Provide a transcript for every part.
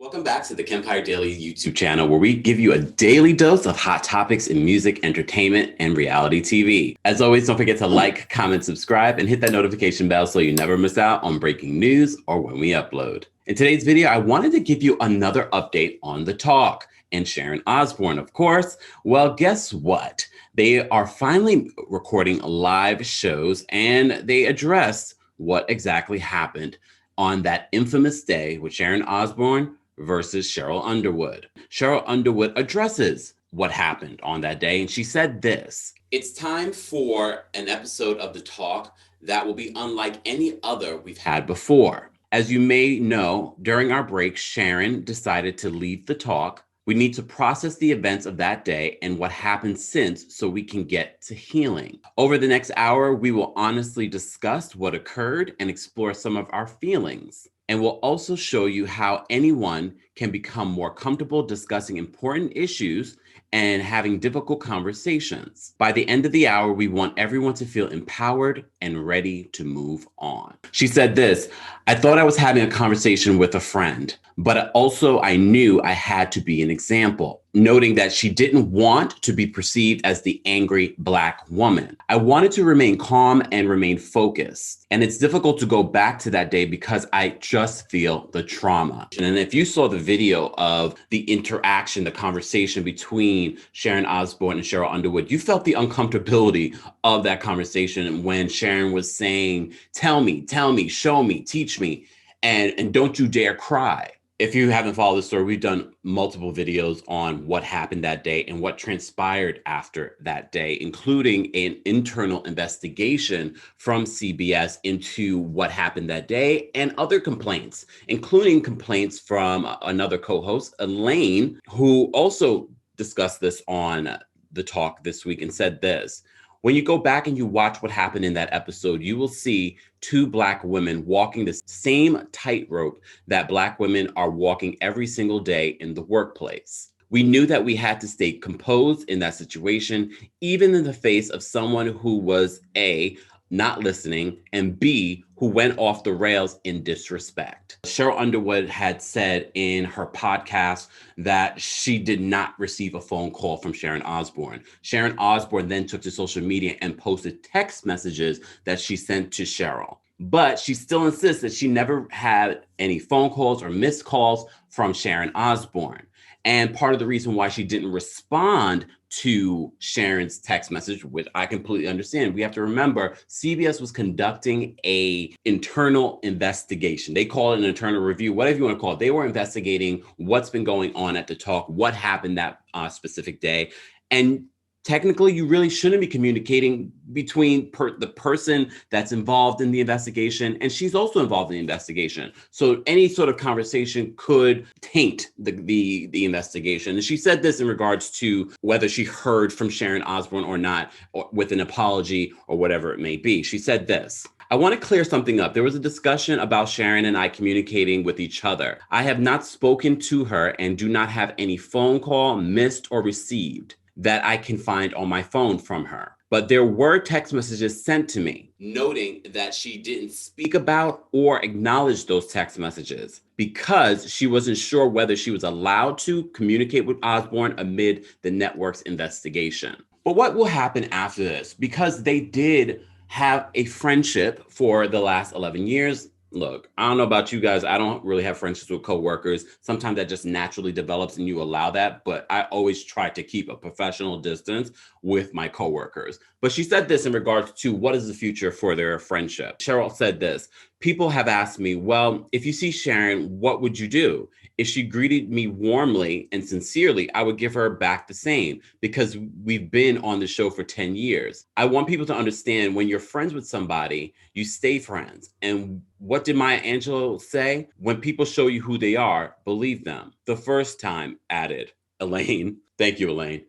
Welcome back to the Kempire Daily YouTube channel, where we give you a daily dose of hot topics in music, entertainment, and reality TV. As always, don't forget to like, comment, subscribe, and hit that notification bell so you never miss out on breaking news or when we upload. In today's video, I wanted to give you another update on The Talk and Sharon Osbourne, of course. Well, guess what? They are finally recording live shows, and they address what exactly happened on that infamous day with Sharon Osbourne versus Sheryl Underwood. Sheryl Underwood addresses what happened on that day, and she said this: "It's time for an episode of The Talk that will be unlike any other we've had before. As you may know, during our break, Sharon decided to leave The Talk. We need to process the events of that day and what happened since so we can get to healing. Over the next hour, we will honestly discuss what occurred and explore some of our feelings. And we'll also show you how anyone can become more comfortable discussing important issues and having difficult conversations. By the end of the hour, we want everyone to feel empowered and ready to move on." She said this: "I thought I was having a conversation with a friend, but also I knew I had to be an example," noting that she didn't want to be perceived as the angry Black woman. "I wanted to remain calm and remain focused. And it's difficult to go back to that day because I just feel the trauma." And if you saw the video of the interaction, the conversation between Sharon Osbourne and Sheryl Underwood, you felt the uncomfortability of that conversation when Sharon was saying, tell me, show me, teach me, and don't you dare cry." If you haven't followed the story, we've done multiple videos on what happened that day and what transpired after that day, including an internal investigation from CBS into what happened that day and other complaints, including complaints from another co-host, Elaine, who also discussed this on The Talk this week and said this: "When you go back and you watch what happened in that episode, you will see two Black women walking the same tightrope that Black women are walking every single day in the workplace. We knew that we had to stay composed in that situation, even in the face of someone who was A, not listening, and B, who went off the rails in disrespect." Sheryl Underwood had said in her podcast that she did not receive a phone call from Sharon Osbourne. Sharon Osbourne then took to social media and posted text messages that she sent to Sheryl. But she still insists that she never had any phone calls or missed calls from Sharon Osbourne. And part of the reason why she didn't respond to Sharon's text message, which I completely understand, we have to remember CBS was conducting an internal investigation. They call it an internal review, whatever you want to call it. They were investigating what's been going on at The Talk, what happened that specific day. And technically, you really shouldn't be communicating between the person that's involved in the investigation, and she's also involved in the investigation. So any sort of conversation could taint the investigation. And she said this in regards to whether she heard from Sharon Osbourne or not, or with an apology or whatever it may be. She said this: "I want to clear something up. There was a discussion about Sharon and I communicating with each other. I have not spoken to her and do not have any phone call missed or received that I can find on my phone from her. But there were text messages sent to me," noting that she didn't speak about or acknowledge those text messages because she wasn't sure whether she was allowed to communicate with Osbourne amid the network's investigation. But what will happen after this? Because they did have a friendship for the last 11 years. Look, I don't know about you guys. I don't really have friendships with coworkers. Sometimes that just naturally develops and you allow that. But I always try to keep a professional distance with my coworkers. But she said this in regards to what is the future for their friendship. Sheryl said this: "People have asked me, well, if you see Sharon, what would you do? If she greeted me warmly and sincerely, I would give her back the same because we've been on the show for 10 years. I want people to understand when you're friends with somebody, you stay friends. And what did Maya Angelou say? When people show you who they are, believe them. The first time," added Elaine. Thank you, Elaine.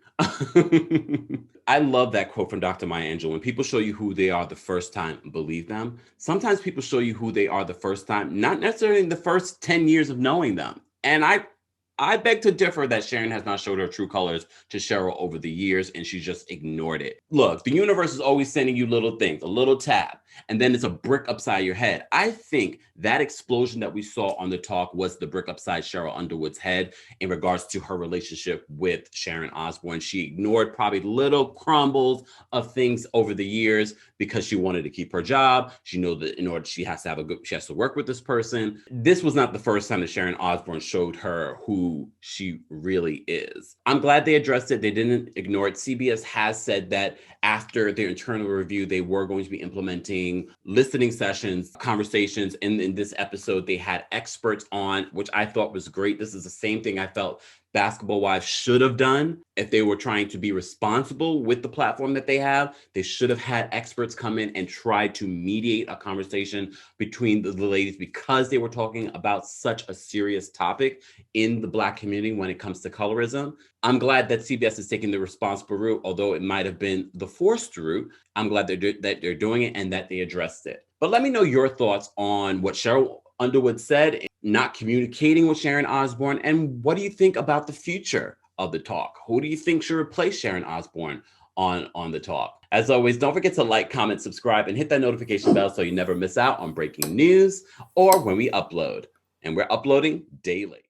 I love that quote from Dr. Maya Angelou. When people show you who they are the first time, believe them. Sometimes people show you who they are the first time, not necessarily in the first 10 years of knowing them. And I I beg to differ that Sharon has not showed her true colors to Sheryl over the years, and she just ignored it. Look, the universe is always sending you little things, a little tap, and then it's a brick upside your head. I think that explosion that we saw on the talk was the brick upside Sheryl Underwood's head in regards to her relationship with Sharon Osbourne. She ignored probably little crumbles of things over the years because she wanted to keep her job. She knew that in order she has to work with this person. This was not the first time that Sharon Osbourne showed her who she really is. I'm glad they addressed it. They didn't ignore it. CBS has said that after their internal review, they were going to be implementing listening sessions, conversations. In this episode, they had experts on, which I thought was great. This is the same thing I felt Basketball Wives should have done if they were trying to be responsible with the platform that they have. They should have had experts come in and try to mediate a conversation between the ladies because they were talking about such a serious topic in the Black community when it comes to colorism. I'm glad that CBS is taking the responsible route, although it might have been the forced route. I'm glad that they're doing it and that they addressed it. But let me know your thoughts on what Sheryl Underwood said, not communicating with Sharon Osbourne, and what do you think about the future of the talk? Who do you think should replace Sharon Osbourne on the talk? As always, don't forget to like, comment, subscribe, and hit that notification bell so you never miss out on breaking news or when we upload. And we're uploading daily.